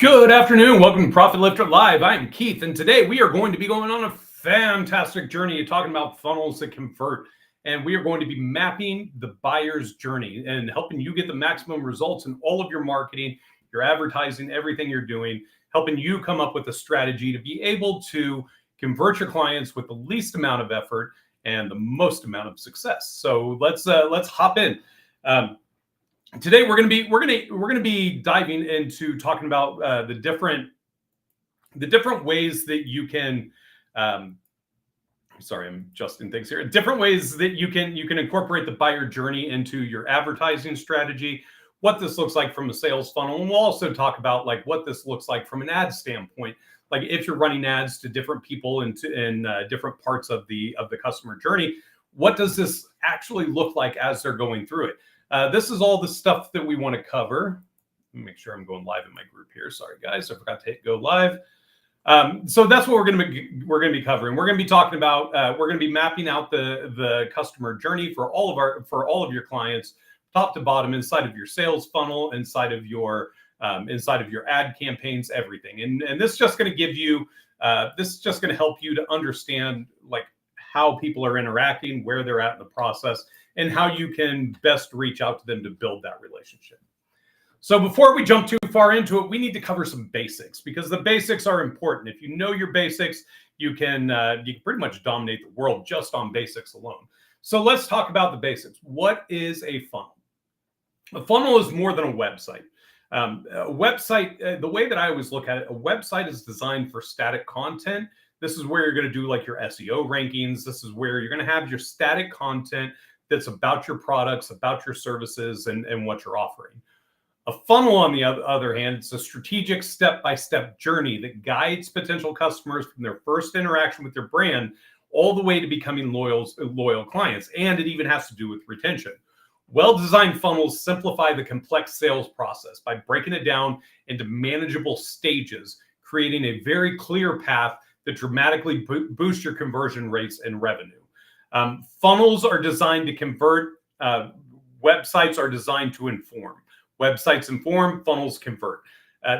Good afternoon. Welcome to Profit Lifter Live. I'm Keith, and today we are going to be going on a fantastic journey talking about funnels that convert. And we are going to be mapping the buyer's journey and helping you get the maximum results in all of your marketing, your advertising, everything you're doing, helping you come up with a strategy to be able to convert your clients with the least amount of effort and the most amount of success. So let's hop in. Today we're gonna be diving into talking about the different ways that you can. Sorry, I'm adjusting things here. Different ways that you can incorporate the buyer journey into your advertising strategy. What this looks like from a sales funnel, and we'll also talk about like what this looks like from an ad standpoint. Like if you're running ads to different people in different parts of the customer journey, what does this actually look like as they're going through it? This is all the stuff that we want to cover. Let me make sure I'm going live in my group here. Sorry, guys, I forgot to hit go live. So that's what we're going to be covering. We're going to be talking about. We're going to be mapping out the customer journey for all of your clients, top to bottom, inside of your sales funnel, inside of your ad campaigns, everything. And this is just going to give you. This is just going to help you to understand like how people are interacting, where they're at in the process, and how you can best reach out to them to build that relationship. So before we jump too far into it, we need to cover some basics because the basics are important. If you know your basics, you can pretty much dominate the world just on basics alone. So let's talk about the basics. What is a funnel? A funnel is more than a website. A website, the way that I always look at it, a website is designed for static content. This is where you're going to do like your SEO rankings. This is where you're going to have your static content that's about your products, about your services, and what you're offering. A funnel, on the other hand, it's a strategic step-by-step journey that guides potential customers from their first interaction with your brand all the way to becoming loyal clients. And it even has to do with retention. Well-designed funnels simplify the complex sales process by breaking it down into manageable stages, creating a very clear path that dramatically boosts your conversion rates and revenue. Funnels are designed to convert. Websites are designed to inform. Websites inform, funnels convert.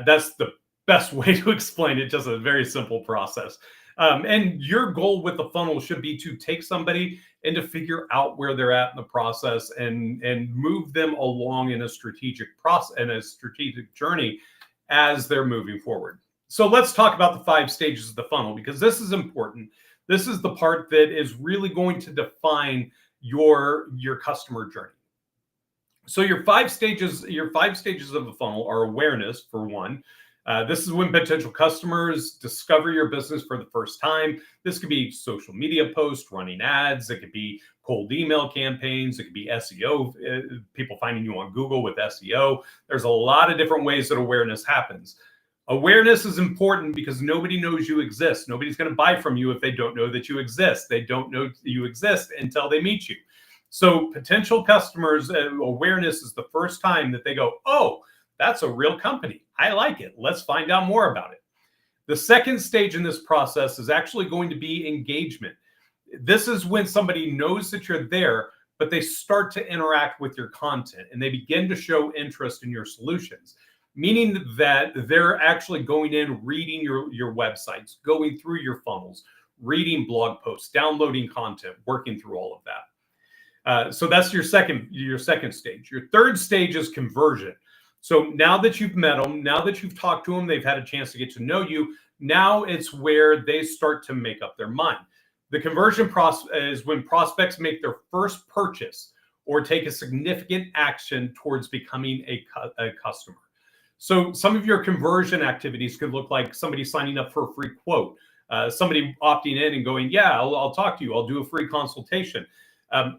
That's the best way to explain it, just a very simple process. And your goal with the funnel should be to take somebody and to figure out where they're at in the process and move them along in a strategic process and a strategic journey as they're moving forward. So let's talk about the 5 stages of the funnel because this is important. This is the part that is really going to define your customer journey. So your 5 stages of the funnel are awareness, for one. This is when potential customers discover your business for the first time. This could be social media posts, running ads. It could be cold email campaigns. It could be SEO, people finding you on Google with SEO. There's a lot of different ways that awareness happens. Awareness is important because nobody knows you exist. Nobody's going to buy from you if they don't know that you exist. They don't know you exist until they meet you. So potential customers, awareness is the first time that they go, oh, that's a real company. I like it. Let's find out more about it. The second stage in this process is actually going to be engagement. This is when somebody knows that you're there, but they start to interact with your content and they begin to show interest in your solutions, meaning that they're actually going in, reading your websites, going through your funnels, reading blog posts, downloading content, working through all of that. So that's your second stage. Your third stage is conversion. So now that you've met them, now that you've talked to them, they've had a chance to get to know you. Now it's where they start to make up their mind. The conversion process is when prospects make their first purchase or take a significant action towards becoming a customer. So some of your conversion activities could look like somebody signing up for a free quote, somebody opting in and going, yeah, I'll talk to you. I'll do a free consultation.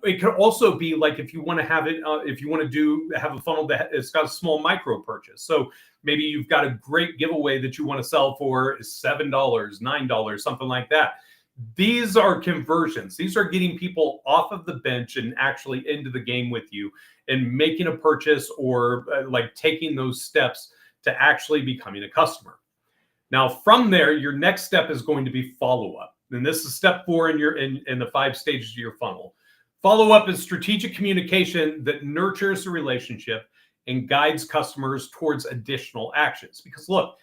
It could also be like if you want to have it, if you want to have a funnel that it's got a small micro purchase. So maybe you've got a great giveaway that you want to sell for $7, $9, something like that. These are conversions. These are getting people off of the bench and actually into the game with you and making a purchase or like taking those steps to actually becoming a customer. Now, from there, your next step is going to be follow-up. And this is step 4 in the 5 stages of your funnel. Follow-up is strategic communication that nurtures the relationship and guides customers towards additional actions. Because look,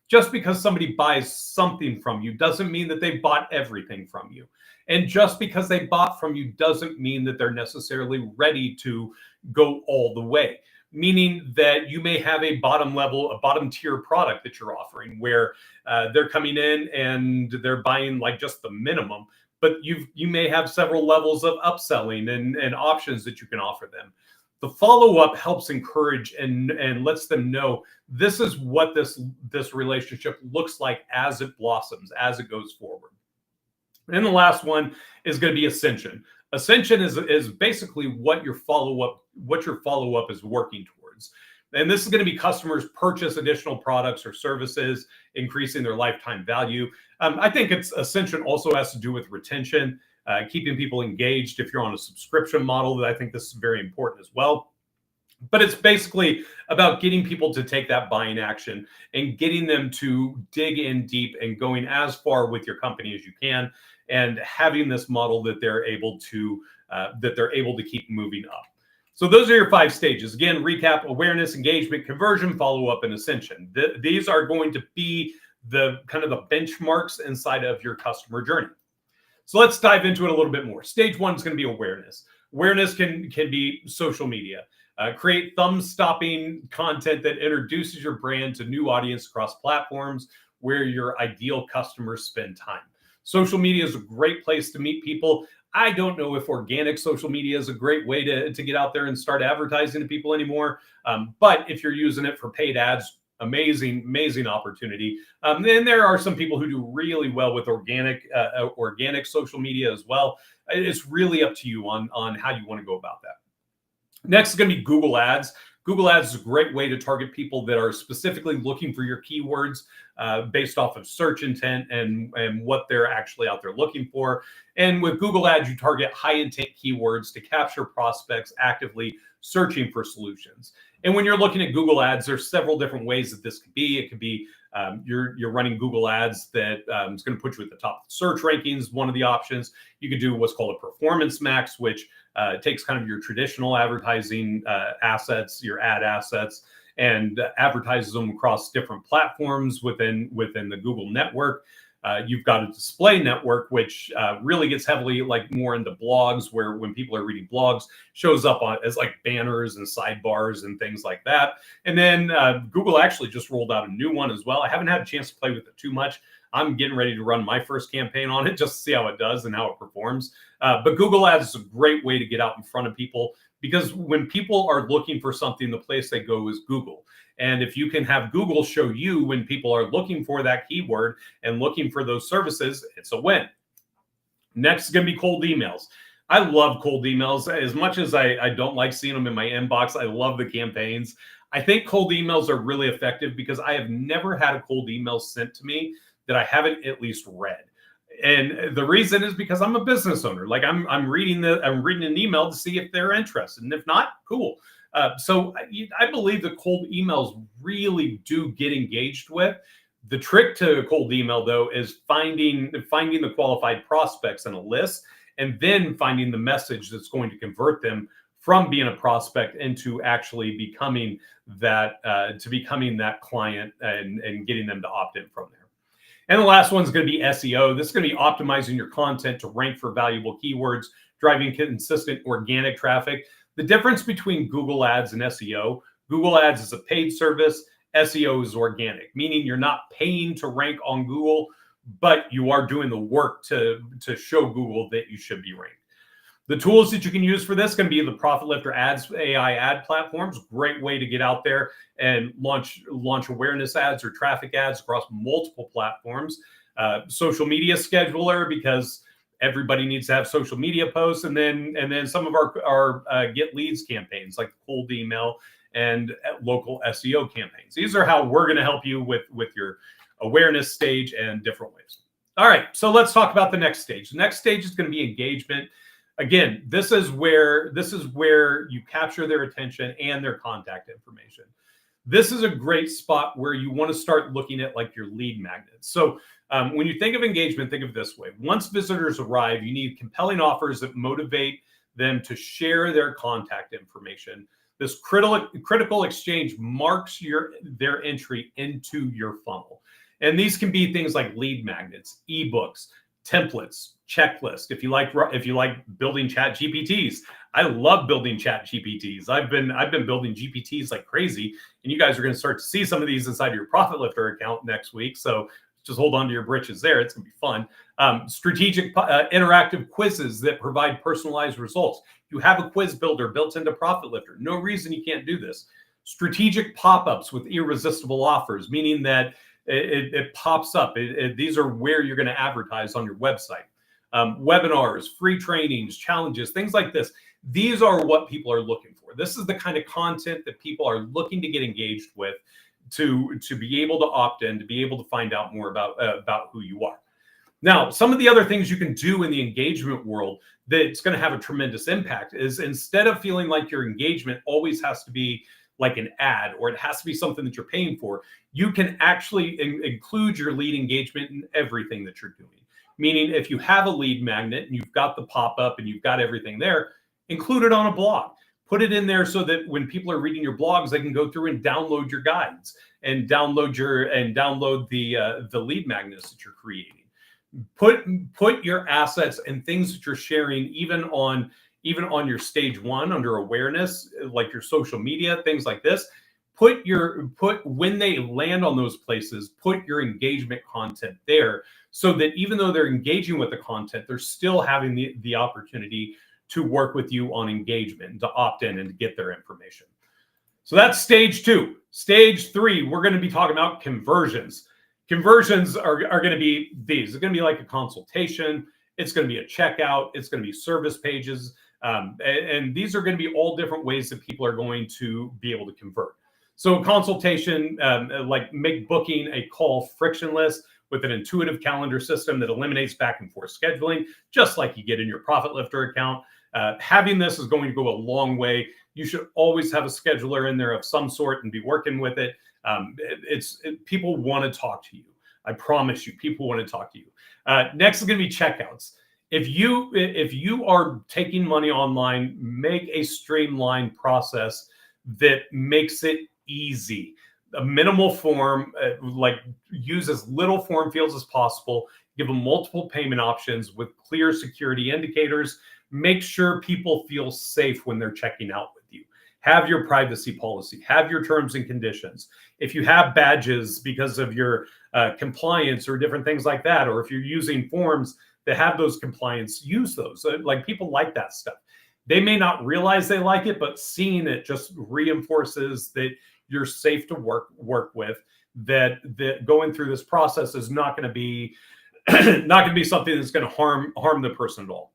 just because somebody buys something from you doesn't mean that they bought everything from you. And just because they bought from you doesn't mean that they're necessarily ready to go all the way. Meaning that you may have a bottom tier product that you're offering where they're coming in and they're buying like just the minimum, but you may have several levels of upselling and options that you can offer them. The follow-up helps encourage and lets them know this is what this relationship looks like as it blossoms, as it goes forward. And the last one is going to be ascension. Ascension is basically what your follow-up is working towards. And this is going to be customers purchase additional products or services, increasing their lifetime value. I think ascension also has to do with retention, keeping people engaged. If you're on a subscription model, I think this is very important as well. But it's basically about getting people to take that buying action and getting them to dig in deep and going as far with your company as you can, and having this model that they're able to keep moving up. So those are your 5 stages. Again, recap: awareness, engagement, conversion, follow-up, and ascension. These are going to be the kind of the benchmarks inside of your customer journey. So let's dive into it a little bit more. Stage 1 is going to be awareness. Awareness can be social media. Create thumb-stopping content that introduces your brand to new audience across platforms where your ideal customers spend time. Social media is a great place to meet people. I don't know if organic social media is a great way to get out there and start advertising to people anymore. But if you're using it for paid ads, amazing opportunity. Then there are some people who do really well with organic social media as well. It's really up to you on how you want to go about that. Next is going to be Google Ads. Google Ads is a great way to target people that are specifically looking for your keywords based off of search intent and what they're actually out there looking for. And with Google Ads, you target high intent keywords to capture prospects actively searching for solutions. And when you're looking at Google Ads, there's several different ways that this could be. It could be you're running Google Ads that is going to put you at the top of search rankings, one of the options. You could do what's called a performance max, which takes kind of your traditional advertising assets, your ad assets, and advertises them across different platforms within the Google network. You've got a display network, which really gets heavily like more into blogs, where when people are reading blogs, shows up as like banners and sidebars and things like that. And then Google actually just rolled out a new one as well. I haven't had a chance to play with it too much. I'm getting ready to run my first campaign on it just to see how it does and how it performs. But Google Ads is a great way to get out in front of people, because when people are looking for something, the place they go is Google. And if you can have Google show you when people are looking for that keyword and looking for those services, it's a win. Next is going to be cold emails. I love cold emails. As much as I don't like seeing them in my inbox, I love the campaigns. I think cold emails are really effective because I have never had a cold email sent to me that I haven't at least read. And the reason is because I'm a business owner. Like I'm reading an email to see if they're interested, and if not, cool. So I believe that cold emails really do get engaged with. The trick to a cold email, though, is finding the qualified prospects in a list, and then finding the message that's going to convert them from being a prospect into actually becoming that client and getting them to opt in from there. And the last one is going to be SEO. This is going to be optimizing your content to rank for valuable keywords, driving consistent organic traffic. The difference between Google Ads and SEO: Google Ads is a paid service, SEO is organic, meaning you're not paying to rank on Google, but you are doing the work to show Google that you should be ranked. The tools that you can use for this can be the Profit Lifter Ads AI ad platforms. Great way to get out there and launch awareness ads or traffic ads across multiple platforms. Social media scheduler, because everybody needs to have social media posts, and then some of our get leads campaigns like cold email and local SEO campaigns. These are how we're going to help you with your awareness stage and different ways. All right, so let's talk about the next stage. The next stage is going to be engagement. Again, this is where you capture their attention and their contact information. This is a great spot where you want to start looking at like your lead magnets. So when you think of engagement, think of it this way. Once visitors arrive, you need compelling offers that motivate them to share their contact information. This critical exchange marks their entry into your funnel. And these can be things like lead magnets, ebooks, templates, checklists. If you like building chat GPTs, I love building chat GPTs. I've been building GPTs like crazy, and you guys are going to start to see some of these inside of your Profit Lifter account next week. So just hold on to your britches there. It's going to be fun. Strategic interactive quizzes that provide personalized results. You have a quiz builder built into Profit Lifter. No reason you can't do this. Strategic pop-ups with irresistible offers, meaning that it pops up. These are where you're going to advertise on your website. Webinars, free trainings, challenges, things like this. These are what people are looking for. This is the kind of content that people are looking to get engaged with, to be able to opt in, to be able to find out more about who you are. Now, some of the other things you can do in the engagement world that's going to have a tremendous impact is, instead of feeling like your engagement always has to be like an ad, or it has to be something that you're paying for, you can actually include your lead engagement in everything that you're doing. Meaning, if you have a lead magnet and you've got the pop-up and you've got everything there, include it on a blog. Put it in there so that when people are reading your blogs, they can go through and download your guides and download the lead magnets that you're creating. Put your assets and things that you're sharing even on your stage one under awareness, like your social media, things like this. When they land on those places, put your engagement content there, so that even though they're engaging with the content, they're still having the opportunity to work with you on engagement, to opt in and to get their information. So that's stage two. Stage three, we're going to be talking about conversions. Conversions are going to be these. It's going to be like a consultation. It's going to be a checkout. It's going to be service pages. And these are going to be all different ways that people are going to be able to convert. So a consultation, like make booking a call frictionless with an intuitive calendar system that eliminates back and forth scheduling, just like you get in your Profit Lifter account. Having this is going to go a long way. You should always have a scheduler in there of some sort and be working with it. People want to talk to you. I promise you, people want to talk to you. Next is going to be checkouts. If you are taking money online, make a streamlined process that makes it easy. A minimal form, use as little form fields as possible. Give them multiple payment options with clear security indicators. Make sure people feel safe when they're checking out with you. Have your privacy policy. Have your terms and conditions. If you have badges because of your compliance or different things like that, or if you're using forms that have those compliance, use those. Like, people like that stuff. They may not realize they like it, but seeing it just reinforces that you're safe to work with, that going through this process is not going to be something that's going to harm the person at all.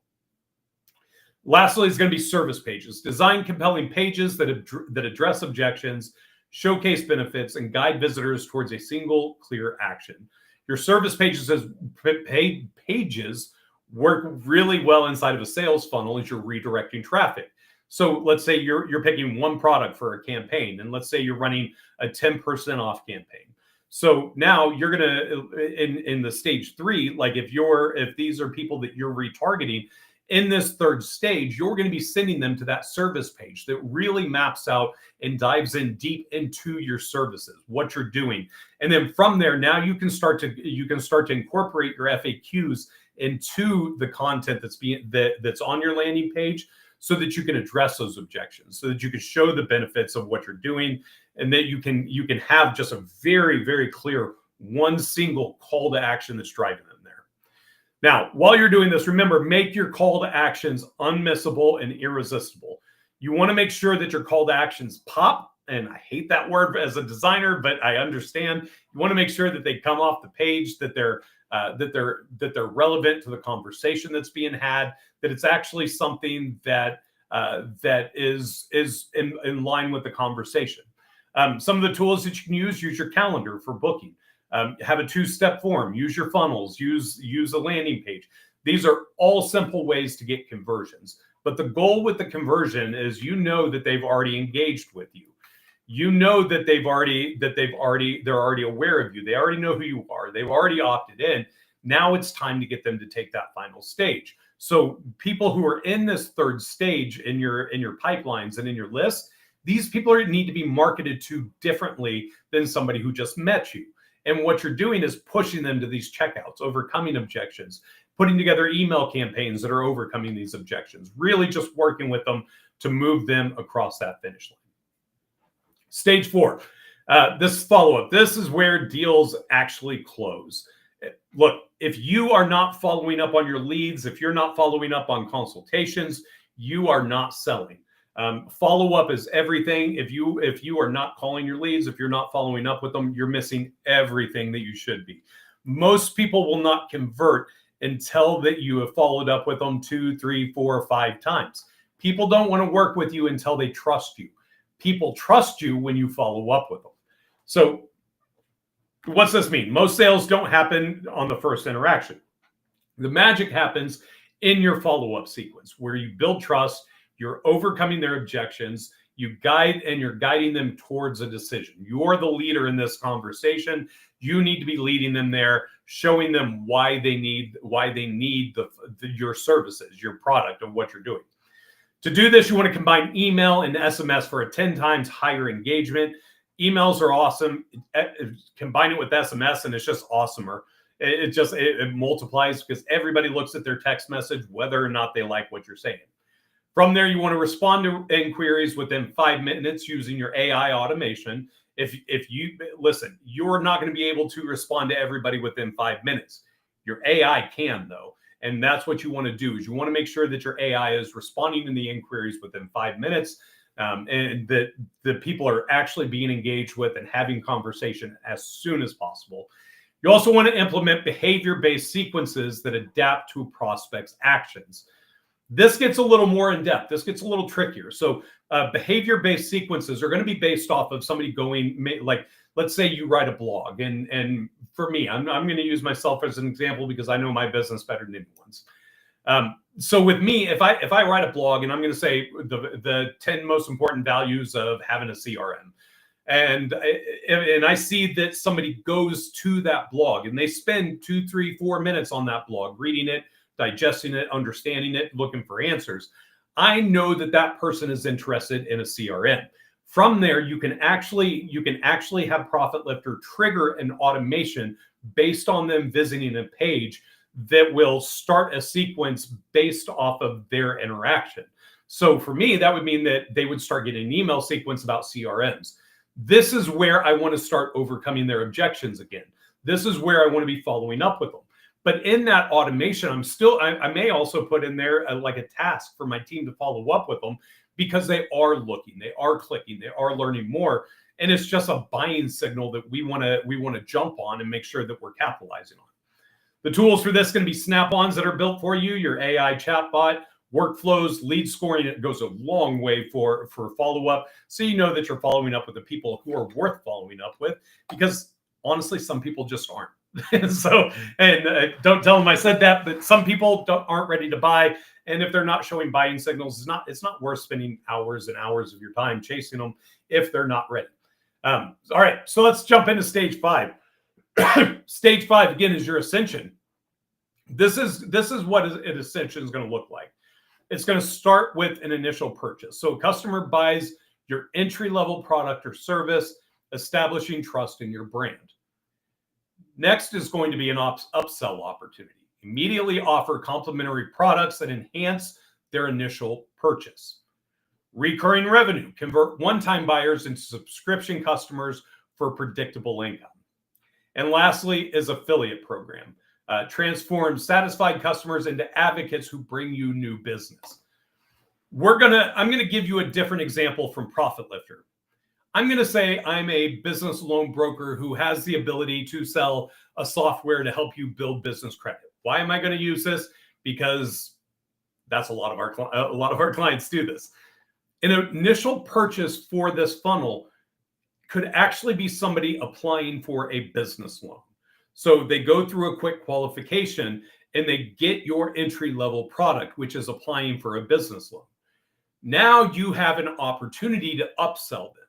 Lastly, it's going to be service pages. Design compelling pages that address objections, showcase benefits, and guide visitors towards a single clear action. Your service pages work really well inside of a sales funnel as you're redirecting traffic. So let's say you're picking one product for a campaign, and let's say you're running a 10% off campaign. So now you're gonna in the stage three, like if these are people that you're retargeting, in this third stage, you're going to be sending them to that service page that really maps out and dives in deep into your services, what you're doing. And then from there, now you can start to incorporate your FAQs into the content that's on your landing page, so that you can address those objections, so that you can show the benefits of what you're doing, and that you can have just a very, very clear one single call to action that's driving them there. Now, while you're doing this, remember, make your call to actions unmissable and irresistible. You want to make sure that your call to actions pop, and I hate that word as a designer, but I understand. You want to make sure that they come off the page, that they're relevant to the conversation that's being had, that it's actually something that is in line with the conversation. Some of the tools that you can use your calendar for booking. Have a two-step form, use your funnels, use a landing page. These are all simple ways to get conversions. But the goal with the conversion is, that they've already engaged with you. That they're already aware of you. They already know who you are. They've already opted in. Now it's time to get them to take that final stage. So people who are in this third stage in your pipelines and in your list, These people need to be marketed to differently than somebody who just met you. And what you're doing is pushing them to these checkouts, overcoming objections, putting together email campaigns that are overcoming these objections, really just working with them to move them across that finish line. Stage 4, this follow-up. This is where deals actually close. Look, if you are not following up on your leads, if you're not following up on consultations, you are not selling. Follow-up is everything. If you are not calling your leads, if you're not following up with them, you're missing everything that you should be. Most people will not convert until that you have followed up with them 2, 3, 4, 5 times. People don't want to work with you until they trust you. People trust you when you follow up with them. So what's this mean? Most sales don't happen on the first interaction. The magic happens in your follow-up sequence where you build trust, you're overcoming their objections, you're guiding them towards a decision. You're the leader in this conversation. You need to be leading them there, showing them why they need your services, your product, and what you're doing. To do this, you want to combine email and SMS for a 10 times higher engagement. Emails are awesome. Combine it with SMS, and it's just awesomer. It multiplies because everybody looks at their text message, whether or not they like what you're saying. From there, you want to respond to inquiries within 5 minutes using your AI automation. If you listen, you're not going to be able to respond to everybody within 5 minutes. Your AI can, though. And that's what you want to do, is you want to make sure that your AI is responding to the inquiries within 5 minutes, and that the people are actually being engaged with and having conversation as soon as possible. You also want to implement behavior-based sequences that adapt to prospects' actions. This gets a little more in depth. This gets a little trickier. So behavior-based sequences are going to be based off of somebody going, like, let's say you write a blog. And for me, I'm going to use myself as an example because I know my business better than anyone's. So with me, if I write a blog and I'm going to say the 10 most important values of having a CRM, and I see that somebody goes to that blog and they spend 2, 3, 4 minutes on that blog, reading it, digesting it, understanding it, looking for answers, I know that that person is interested in a CRM. From there, you can actually have Profit Lifter trigger an automation based on them visiting a page that will start a sequence based off of their interaction. So for me, that would mean that they would start getting an email sequence about CRMs. This is where I want to start overcoming their objections again. This is where I want to be following up with them. But in that automation, I may also put in there like a task for my team to follow up with them, because they are looking, they are clicking, they are learning more. And it's just a buying signal that we want to jump on and make sure that we're capitalizing on. The tools for this are going to be snap-ons that are built for you, your AI chatbot, workflows, lead scoring. It goes a long way for follow-up. So you know that you're following up with the people who are worth following up with, because honestly, some people just aren't. So, and don't tell them I said that, but some people aren't ready to buy. And if they're not showing buying signals, it's not worth spending hours and hours of your time chasing them if they're not ready. All right, so let's jump into stage 5. Stage 5, again, is your ascension. This is what an ascension is going to look like. It's going to start with an initial purchase. So a customer buys your entry-level product or service, establishing trust in your brand. Next is going to be an upsell opportunity. Immediately offer complementary products that enhance their initial purchase. Recurring revenue. Convert one-time buyers into subscription customers for predictable income. And lastly is affiliate program. Transform satisfied customers into advocates who bring you new business. I'm going to give you a different example from Profit Lifter. I'm going to say I'm a business loan broker who has the ability to sell a software to help you build business credit. Why am I going to use this? Because that's a lot of our clients do this. An initial purchase for this funnel could actually be somebody applying for a business loan. So they go through a quick qualification and they get your entry-level product, which is applying for a business loan. Now you have an opportunity to upsell them.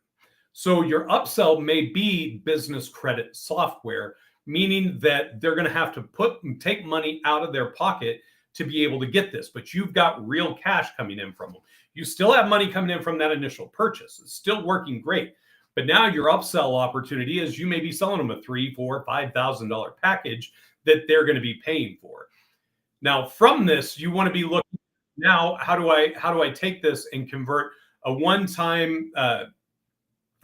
So your upsell may be business credit software, meaning that they're going to have to take money out of their pocket to be able to get this, but you've got real cash coming in from them. You still have money coming in from that initial purchase. It's still working great. But now your upsell opportunity is you may be selling them a $3,000, $4,000, $5,000 package that they're going to be paying for. Now, from this, you want to be looking now, how do I take this and convert a one-time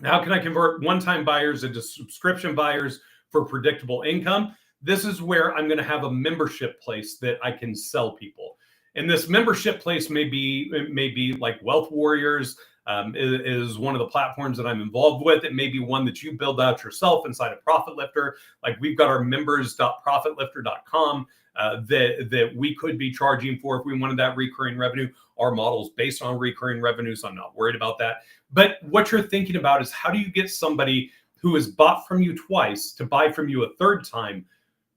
how can I convert one-time buyers into subscription buyers for predictable income? This is where I'm going to have a membership place that I can sell people. And this membership place may be like Wealth Warriors is one of the platforms that I'm involved with. It may be one that you build out yourself inside of Profit Lifter. Like we've got our members.profitlifter.com that we could be charging for if we wanted that recurring revenue. Our model's based on recurring revenue, so I'm not worried about that. But what you're thinking about is how do you get somebody who has bought from you twice to buy from you a third time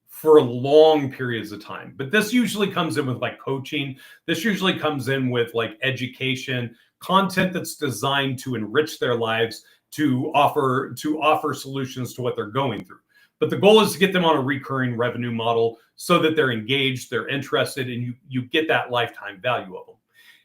for long periods of time? But this usually comes in with like coaching. This usually comes in with like education, content that's designed to enrich their lives, to offer solutions to what they're going through. But the goal is to get them on a recurring revenue model so that they're engaged, they're interested, and you get that lifetime value of them.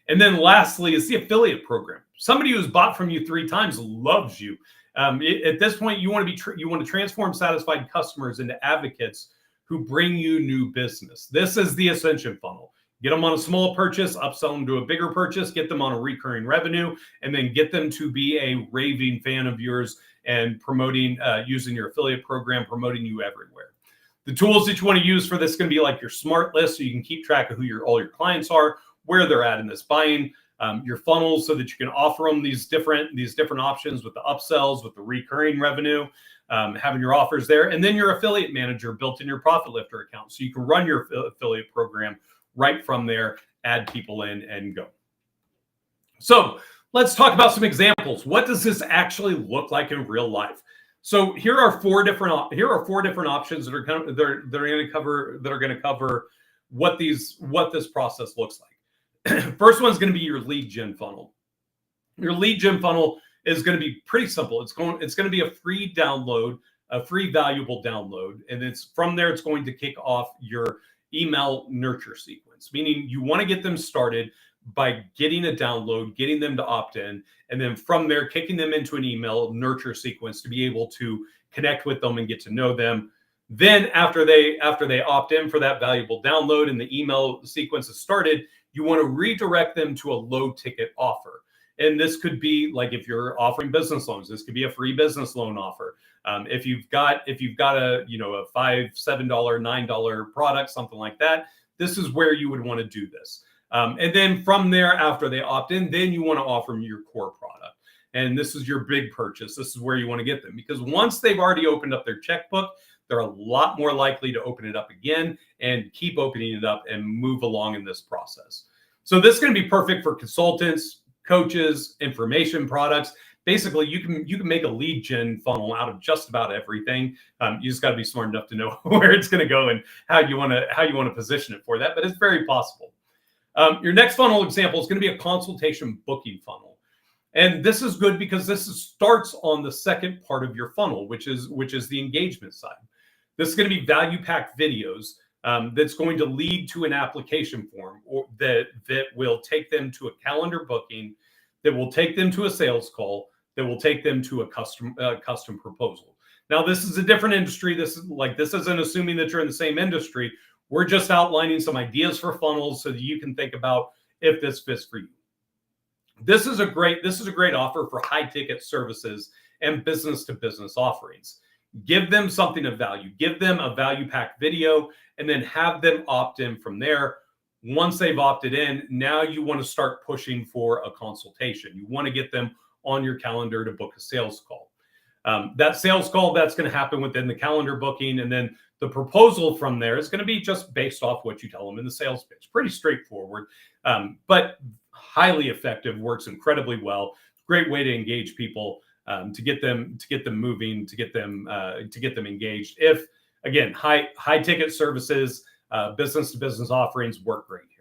And then lastly is the affiliate program. Somebody who's bought from you 3 times loves you. At this point, you want to transform satisfied customers into advocates who bring you new business. This is the ascension funnel. Get them on a small purchase, upsell them to a bigger purchase, get them on a recurring revenue, and then get them to be a raving fan of yours and promoting, using your affiliate program, promoting you everywhere. The tools that you want to use for this is going to be like your smart list, so you can keep track of who all your clients are, where they're at in this buying, your funnels, so that you can offer them these different options with the upsells, with the recurring revenue, having your offers there, and then your affiliate manager built in your Profit Lifter account, so you can run your affiliate program right from there, add people in, and go. So let's talk about some examples. What does this actually look like in real life? So here are four different options that are going to cover what this process looks like. First one's going to be your lead gen funnel. Your lead gen funnel is going to be pretty simple. It's going to be a free download, a free valuable download, and it's from there it's going to kick off your email nurture sequence, meaning you want to get them started by getting a download, getting them to opt in, and then from there kicking them into an email nurture sequence to be able to connect with them and get to know them. Then after they opt in for that valuable download and the email sequence is started, you want to redirect them to a low ticket offer. And this could be like if you're offering business loans, this could be a free business loan offer. If you've got a $5, $7, $9 product, something like that, this is where you would want to do this. And then from there, after they opt in, then you want to offer them your core product. And this is your big purchase. This is where you want to get them, because once they've already opened up their checkbook, they're a lot more likely to open it up again and keep opening it up and move along in this process. So this is going to be perfect for consultants, coaches, information products. Basically, you can make a lead gen funnel out of just about everything. You just got to be smart enough to know where it's going to go and how you want to position it for that. But it's very possible. Your next funnel example is going to be a consultation booking funnel, and this is good because starts on the second part of your funnel, which is the engagement side. This is going to be value-packed videos that's going to lead to an application form that will take them to a calendar booking, that will take them to a sales call, that will take them to a custom proposal. Now, this is a different industry. This isn't assuming that you're in the same industry. We're just outlining some ideas for funnels so that you can think about if this fits for you. This is a great offer for high ticket services and business to business offerings. Give them something of value. Give them a value packed video and then have them opt in from there. Once they've opted in, now you want to start pushing for a consultation. You want to get them on your calendar to book a sales call. That sales call, that's going to happen within the calendar booking. And then the proposal from there is going to be just based off what you tell them in the sales pitch. Pretty straightforward, but highly effective, works incredibly well. Great way to engage people, to get them moving, to get them engaged. If, again, high ticket services, business to business offerings work great here.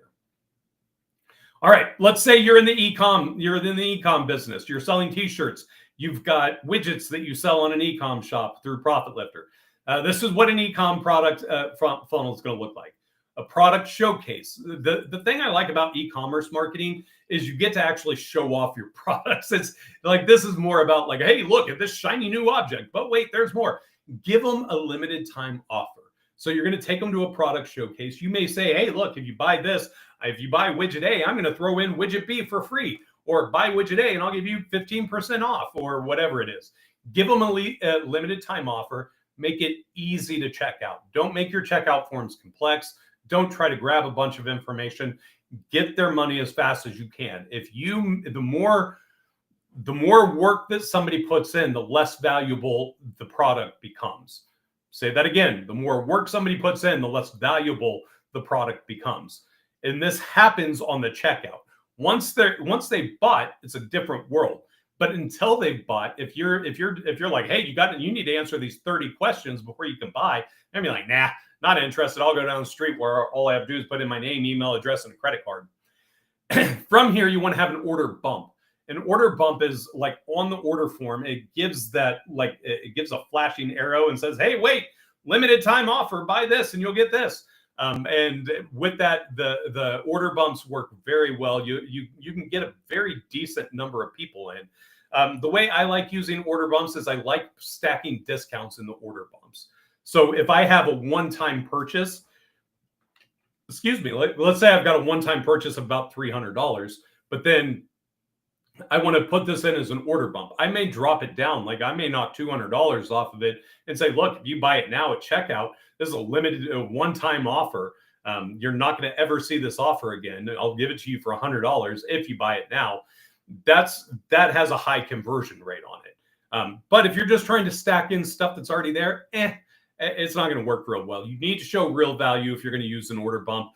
All right, let's say you're in the e-com business. You're selling t-shirts. You've got widgets that you sell on an e-com shop through Profit Lifter. This is what an e-com product funnel is going to look like. A product showcase. The thing I like about e-commerce marketing is you get to actually show off your products. It's like, this is more about like, hey, look at this shiny new object, but wait, there's more. Give them a limited time offer. So you're going to take them to a product showcase. You may say, hey, look, if you buy this, if you buy widget A, I'm going to throw in widget B for free, or buy widget A and I'll give you 15% off, or whatever it is. Give them a limited time offer. Make it easy to check out. Don't make your checkout forms complex. Don't try to grab a bunch of information. Get their money as fast as you can. The more work that somebody puts in, the less valuable the product becomes. Say that again. The more work somebody puts in, the less valuable the product becomes. And this happens on the checkout. Once they bought, it's a different world. But until they've bought, if you're like, hey, you need to answer these 30 questions before you can buy, and be like, nah, not interested. I'll go down the street where all I have to do is put in my name, email address, and a credit card. From here, you want to have an order bump. An order bump is like on the order form. It gives a flashing arrow and says, hey, wait, limited time offer, buy this and you'll get this. And with that, the order bumps work very well. You can get a very decent number of people in. The way I like using order bumps is I like stacking discounts in the order bumps. So if I have a one-time purchase, let's say I've got a one-time purchase of about $300, but then I want to put this in as an order bump. I may drop it down. Like I may knock $200 off of it and say, look, if you buy it now at checkout, this is a limited one-time offer. You're not going to ever see this offer again. I'll give it to you for $100 if you buy it now. That has a high conversion rate on it. But if you're just trying to stack in stuff that's already there, it's not going to work real well. You need to show real value if you're going to use an order bump.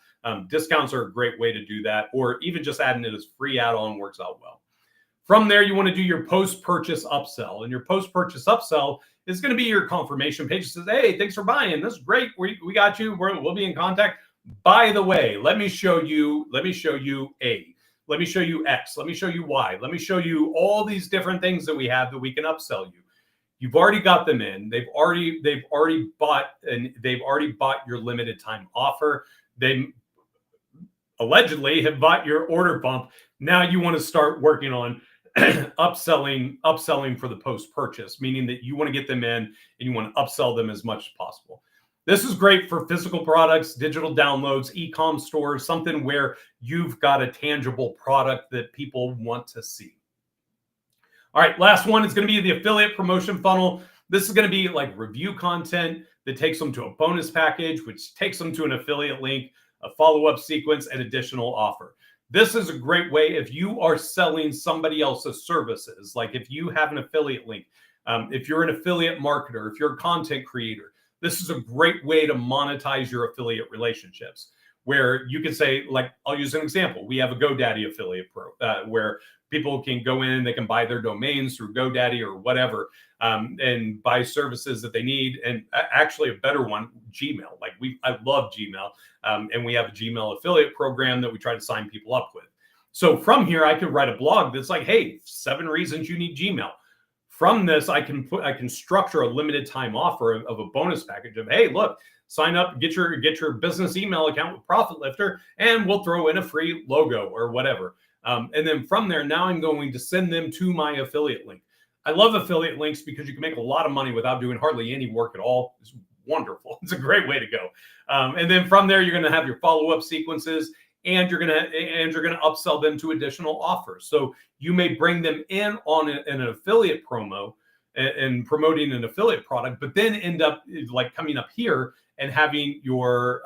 Discounts are a great way to do that, or even just adding it as free add-on works out well. From there, you want to do your post-purchase upsell. And your post-purchase upsell is going to be your confirmation page. It says, hey, thanks for buying. This is great. We got you. We'll be in contact. By the way, let me show you A. Let me show you X. Let me show you Y. Let me show you all these different things that we have that we can upsell you. You've already got them in. They've already bought, and they've already bought your limited time offer. They allegedly have bought your order bump. Now you want to start working on upselling for the post-purchase, meaning that you want to get them in and you want to upsell them as much as possible. This is great for physical products, digital downloads, e-com stores, something where you've got a tangible product that people want to see. All right, last one is going to be the affiliate promotion funnel. This is going to be like review content that takes them to a bonus package, which takes them to an affiliate link, a follow-up sequence, and additional offer. This is a great way if you are selling somebody else's services, like if you have an affiliate link, if you're an affiliate marketer, if you're a content creator, this is a great way to monetize your affiliate relationships, where you can say, like, I'll use an example. We have a GoDaddy affiliate pro where people can go in, they can buy their domains through GoDaddy or whatever, and buy services that they need. And actually a better one, Gmail. Like I love Gmail. And we have a Gmail affiliate program that we try to sign people up with. So from here, I could write a blog that's like, hey, 7 reasons you need Gmail. From this, I can structure a limited time offer of a bonus package of, hey, look, sign up, get your business email account with Profit Lifter, and we'll throw in a free logo or whatever. And then from there, now I'm going to send them to my affiliate link. I love affiliate links because you can make a lot of money without doing hardly any work at all. It's wonderful. It's a great way to go. And then from there, you're going to have your follow-up sequences, and you're going to upsell them to additional offers. So you may bring them in on an affiliate promo and promoting an affiliate product, but then end up like coming up here and having your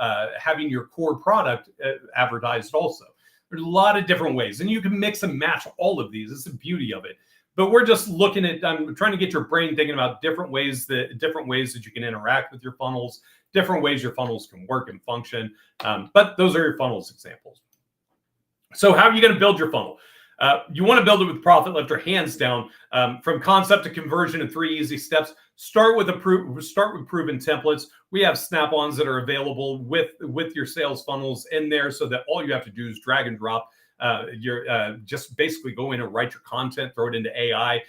core product advertised also. There's a lot of different ways, and you can mix and match all of these. It's the beauty of it. But we're just looking at, I'm trying to get your brain thinking about different ways that you can interact with your funnels, different ways your funnels can work and function. But those are your funnels examples. So how are you going to build your funnel? You want to build it with Profit Lifter, hands down. From concept to conversion in 3 easy steps. Start with proven templates. We have snap-ons that are available with your sales funnels in there, so that all you have to do is drag and drop. Just basically go in and write your content, throw it into AI,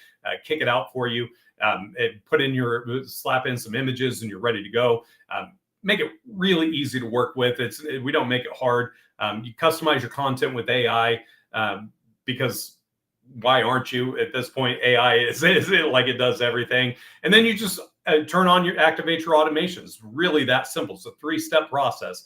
kick it out for you, slap in some images, and you're ready to go. Make it really easy to work with. We don't make it hard. You customize your content with AI. because why aren't you at this point? AI is it like it does everything. And then you just activate your automations. Really that simple. It's a 3-step process.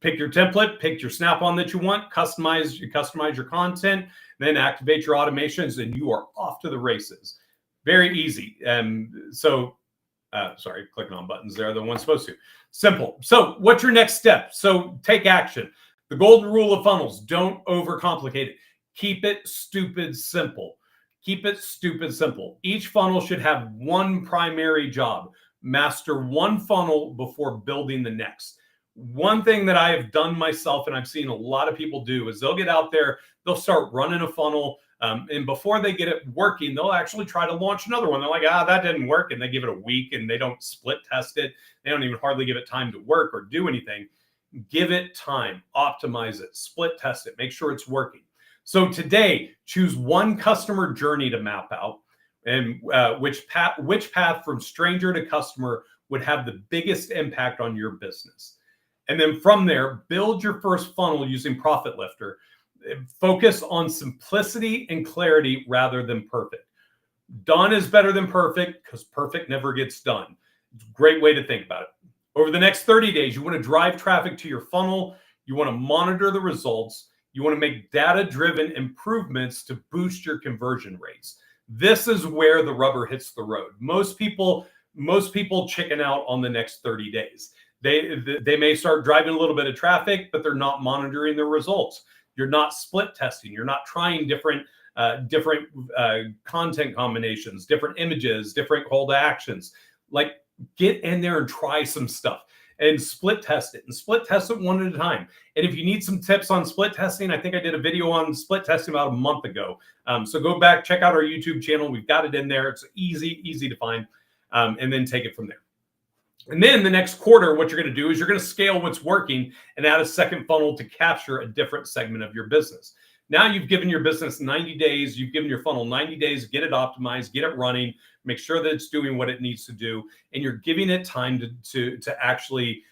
Pick your template, pick your snap-on that you want, customize your content, then activate your automations, and you are off to the races. Very easy. Sorry, clicking on buttons there, the one's supposed to. Simple. So what's your next step? So take action. The golden rule of funnels: don't overcomplicate it. Keep it stupid simple. Keep it stupid simple. Each funnel should have one primary job. Master one funnel before building the next. One thing that I have done myself, and I've seen a lot of people do, is they'll get out there, they'll start running a funnel, and before they get it working, they'll actually try to launch another one. They're like, that didn't work, and they give it a week, and they don't split test it. They don't even hardly give it time to work or do anything. Give it time, optimize it, split test it, make sure it's working. So today, choose one customer journey to map out, and which path from stranger to customer would have the biggest impact on your business. And then from there, build your first funnel using Profit Lifter. Focus on simplicity and clarity rather than perfect. Done is better than perfect because perfect never gets done. It's a great way to think about it. Over the next 30 days, you want to drive traffic to your funnel. You want to monitor the results. You want to make data-driven improvements to boost your conversion rates. This is where the rubber hits the road. Most people chicken out on the next 30 days. They may start driving a little bit of traffic, but they're not monitoring their results. You're not split testing. You're not trying different content combinations, different images, different call to actions. Like, get in there and try some stuff and split test it one at a time. And if you need some tips on split testing, I think I did a video on split testing about a month ago. So go back, check out our YouTube channel. We've got it in there. It's easy to find, and then take it from there. And then the next quarter, what you're going to do is you're going to scale what's working and add a second funnel to capture a different segment of your business. Now you've given your business 90 days. You've given your funnel 90 days to get it optimized, get it running, make sure that it's doing what it needs to do. And you're giving it time to actually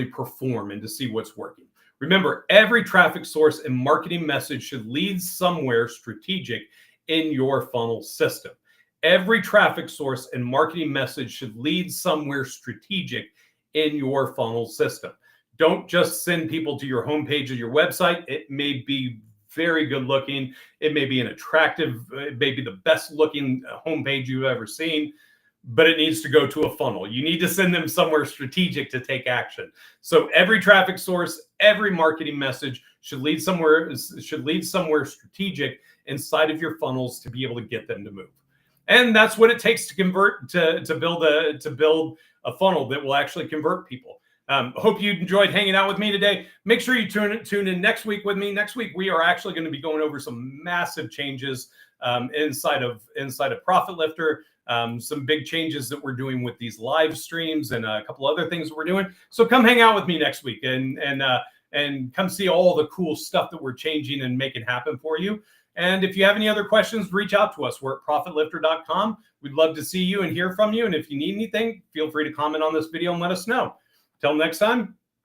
perform and to see what's working. Remember, every traffic source and marketing message should lead somewhere strategic in your funnel system. Every traffic source and marketing message should lead somewhere strategic in your funnel system. Don't just send people to your homepage of your website. It may be very good looking. It may be an attractive, it may be the best looking homepage you've ever seen, but it needs to go to a funnel. You need to send them somewhere strategic to take action. So every traffic source, every marketing message should lead somewhere strategic inside of your funnels to be able to get them to move. And that's what it takes to convert, to build a funnel that will actually convert people. Hope you enjoyed hanging out with me today. Make sure you tune in next week with me. Next week, we are actually going to be going over some massive changes inside of Profit Lifter, some big changes that we're doing with these live streams and a couple other things that we're doing. So come hang out with me next week and come see all the cool stuff that we're changing and making happen for you. And if you have any other questions, reach out to us. We're at profitlifter.com. We'd love to see you and hear from you. And if you need anything, feel free to comment on this video and let us know. Till next time,